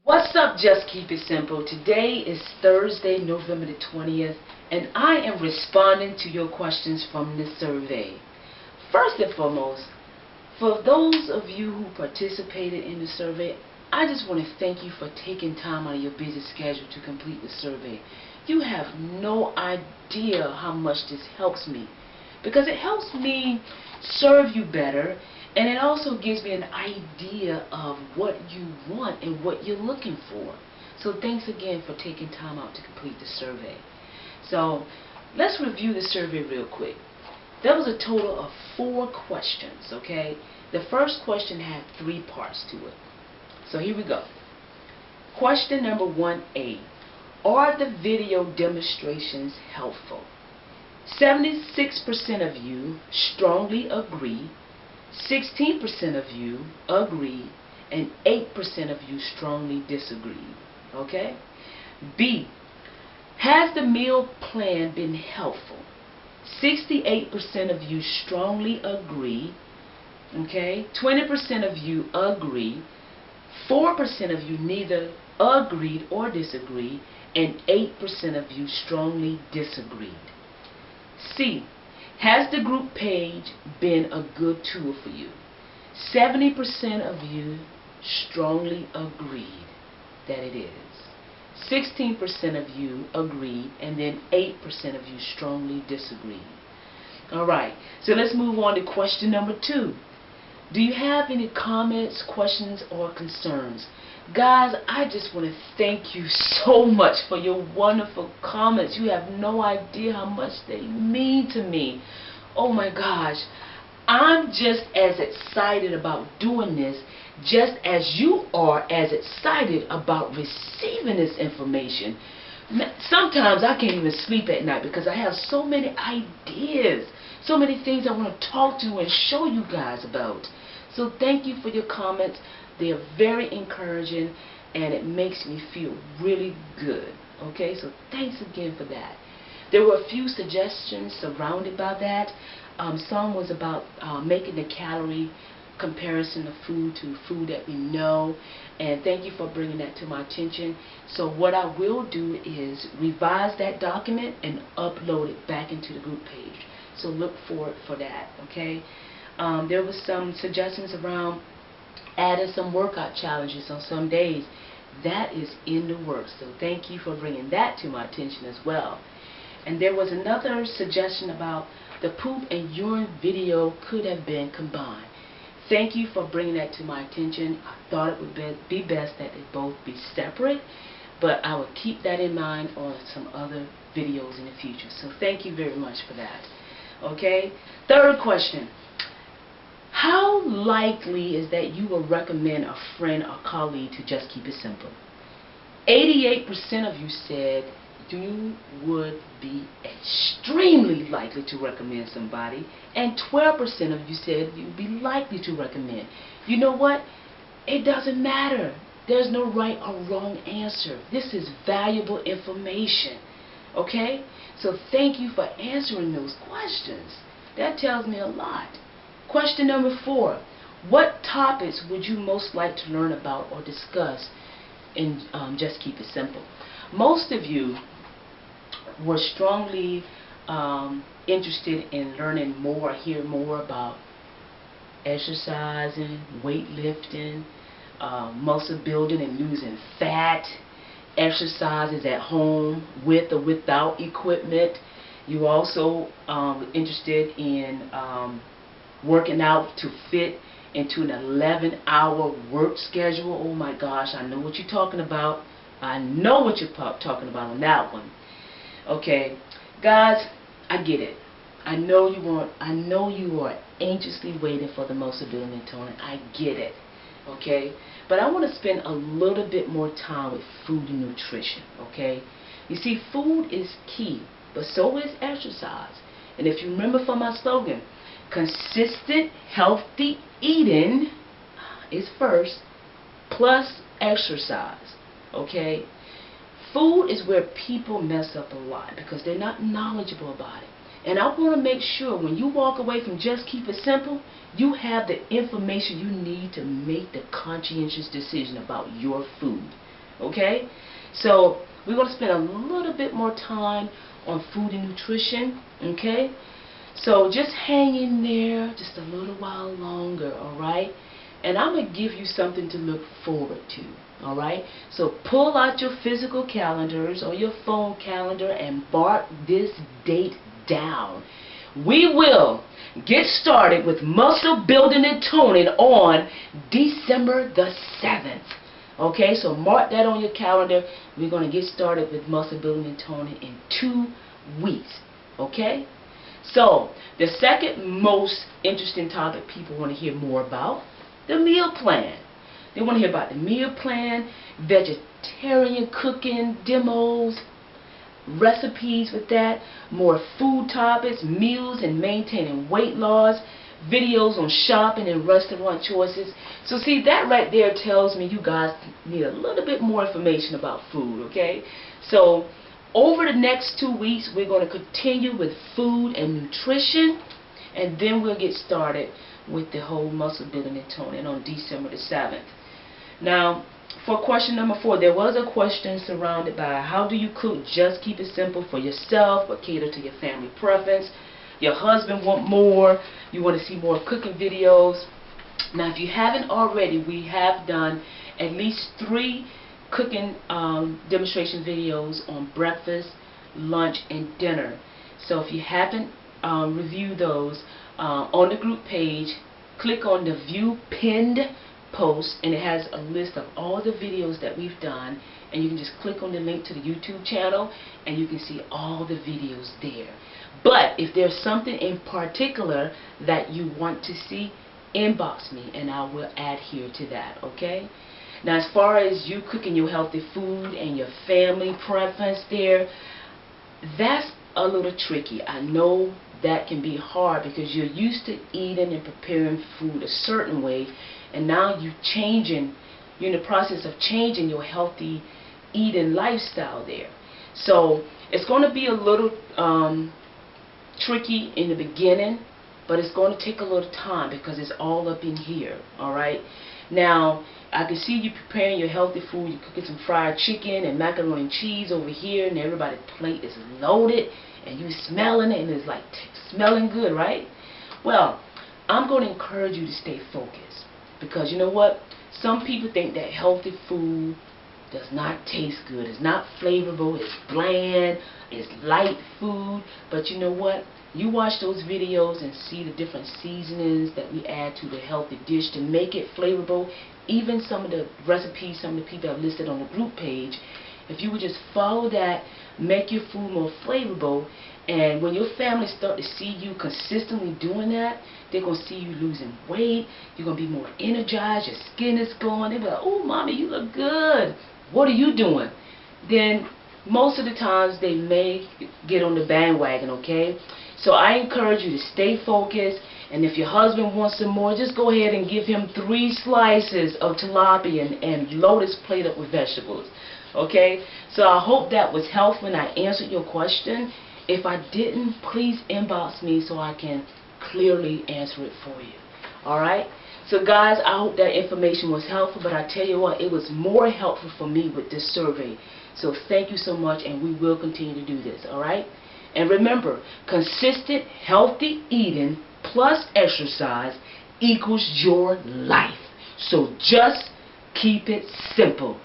What's up, Just Keep It Simple? Today is Thursday, November the 20th, and I am responding to your questions from the survey. First and foremost, for those of you who participated in the survey, I just want to thank you for taking time out of your busy schedule to complete the survey. You have no idea how much this helps me, because it helps me serve you better, and it also gives me an idea of what you want and what you're looking for. So thanks again for taking time out to complete the survey. So let's review the survey real quick. There was a total of 4 questions, okay? The first question had 3 parts to it. So here we go. Question number 1A. Are the video demonstrations helpful? 76% of you strongly agree, 16% of you agree, and 8% of you strongly disagree. Okay? B. Has the meal plan been helpful? 68% of you strongly agree. Okay? 20% of you agree. 4% of you neither agreed or disagreed, and 8% of you strongly disagreed. C. Has the group page been a good tool for you? 70% of you strongly agreed that it is. 16% of you agreed, and then 8% of you strongly disagreed. Alright, so let's move on to question number 2. Do you have any comments, questions, or concerns? Guys, I just want to thank you so much for your wonderful comments. You have no idea how much they mean to me. Oh my gosh. I'm just as excited about doing this just as you are as excited about receiving this information. Sometimes I can't even sleep at night because I have so many ideas, so many things I want to talk to and show you guys about. So thank you for your comments. They are very encouraging, and it makes me feel really good. Okay, so thanks again for that. There were a few suggestions surrounded by that. Some was about making the calorie comparison of food to food that we know, and thank you for bringing that to my attention. So what I will do is revise that document and upload it back into the group page. So look for that, okay? There was some suggestions around adding some workout challenges on some days. That is in the works, so thank you for bringing that to my attention as well. And there was another suggestion about the poop and urine video could have been combined. Thank you for bringing that to my attention. I thought it would be best that they both be separate, but I will keep that in mind on some other videos in the future. So thank you very much for that. Okay, third question. How likely is that you will recommend a friend or colleague to Just Keep It Simple? 88% of you said you would be extremely likely to recommend somebody, and 12% of you said you'd be likely to recommend. You know what? It doesn't matter. There's no right or wrong answer. This is valuable information. Okay? So thank you for answering those questions. That tells me a lot. Question number 4. What topics would you most like to learn about or discuss in Just Keep It Simple? Most of you were strongly interested in learning more, hear more about exercising, weightlifting, muscle building and losing fat, exercises at home with or without equipment. You also were interested in working out to fit into an 11-hour work schedule. Oh my gosh, I know what you're talking about. I know what you're talking about on that one. Okay, guys, I get it. I know you are anxiously waiting for the muscle building and toning. I get it. Okay, but I want to spend a little bit more time with food and nutrition. Okay, you see, food is key, but so is exercise. And if you remember from my slogan, consistent, healthy eating is first, plus exercise. Okay? Food is where people mess up a lot because they're not knowledgeable about it. And I want to make sure when you walk away from Just Keep It Simple, you have the information you need to make the conscientious decision about your food. Okay? So we're going to spend a little bit more time on food and nutrition. Okay? So just hang in there just a little while longer, alright? And I'm going to give you something to look forward to, alright? So pull out your physical calendars or your phone calendar and mark this date down. We will get started with muscle building and toning on December the 7th. Okay, so mark that on your calendar. We're going to get started with muscle building and toning in 2 weeks. Okay? So, the second most interesting topic people want to hear more about, the meal plan. They want to hear about the meal plan, vegetarian cooking demos, recipes with that, more food topics, meals and maintaining weight loss, videos on shopping and restaurant choices. So see, that right there tells me you guys need a little bit more information about food, okay? So over the next 2 weeks, we're going to continue with food and nutrition, and then we'll get started with the whole muscle building and toning on December the 7th. Now, for question number 4, there was a question surrounded by how do you cook? Just keep it simple for yourself, but cater to your family preference. Your husband want more. You want to see more cooking videos. Now, if you haven't already, we have done at least 3 cooking demonstration videos on breakfast, lunch, and dinner. So if you haven't reviewed those, on the group page, click on the view pinned post, and it has a list of all the videos that we've done, and you can just click on the link to the YouTube channel and you can see all the videos there. But if there's something in particular that you want to see, inbox me and I will adhere to that, okay? Now, as far as you cooking your healthy food and your family preference there, that's a little tricky. I know that can be hard because you're used to eating and preparing food a certain way, and now you're in the process of changing your healthy eating lifestyle there. So it's going to be a little tricky in the beginning, but it's going to take a little time because it's all up in here, alright? Now, I can see you preparing your healthy food. You're cooking some fried chicken and macaroni and cheese over here, and everybody's plate is loaded, and you're smelling it, and it's like smelling good, right? Well, I'm going to encourage you to stay focused, because you know what? Some people think that healthy food does not taste good. It's not flavorful. It's bland. It's light food. But you know what? You watch those videos and see the different seasonings that we add to the healthy dish to make it flavorful. Even some of the recipes some of the people have listed on the group page, if you would just follow that, make your food more flavorful, and when your family start to see you consistently doing that, they're going to see you losing weight, you're going to be more energized, your skin is glowing, they'll be like, oh, mommy, you look good, what are you doing? Then most of the times they may get on the bandwagon, okay? So I encourage you to stay focused, and if your husband wants some more, just go ahead and give him 3 slices of tilapia and load his plate up with vegetables. Okay? So I hope that was helpful and I answered your question. If I didn't, please inbox me so I can clearly answer it for you. Alright? So guys, I hope that information was helpful, but I tell you what, it was more helpful for me with this survey. So thank you so much, and we will continue to do this. Alright? And remember, consistent, healthy eating plus exercise equals your life. So just keep it simple.